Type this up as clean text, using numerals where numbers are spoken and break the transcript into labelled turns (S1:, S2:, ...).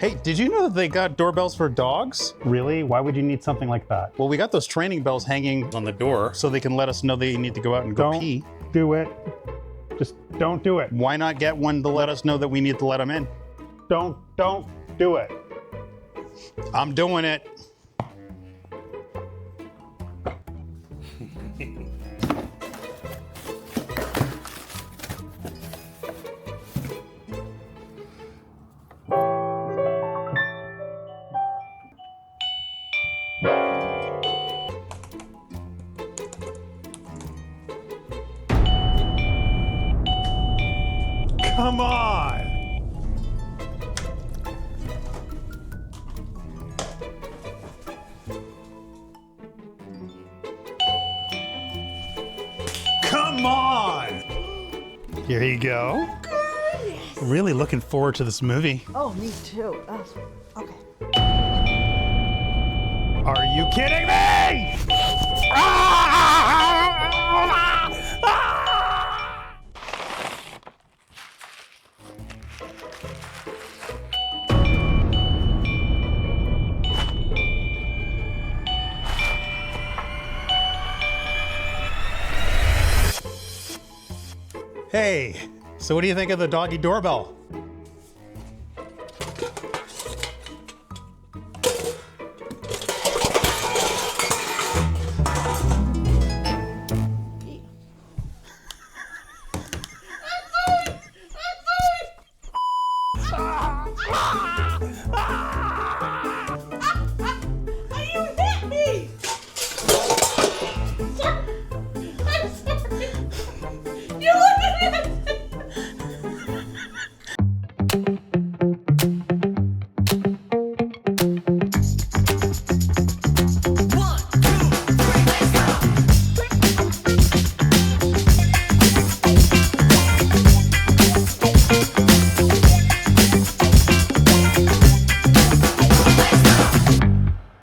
S1: Hey, did you know that they got doorbells for dogs?
S2: Really? Why would you need something like that?
S1: Well, we got those training bells hanging on the door so they can let us know they need to go out and go pee.
S2: Don't do it. Just don't do it.
S1: Why not get one to let us know that we need to let them in?
S2: Don't do it.
S1: I'm doing it.
S2: Come on! Come on!
S1: Here you go. Really looking forward to this movie.
S3: Oh, me too. Okay.
S2: Are you kidding me?
S1: Hey, so what do you think of the doggy doorbell?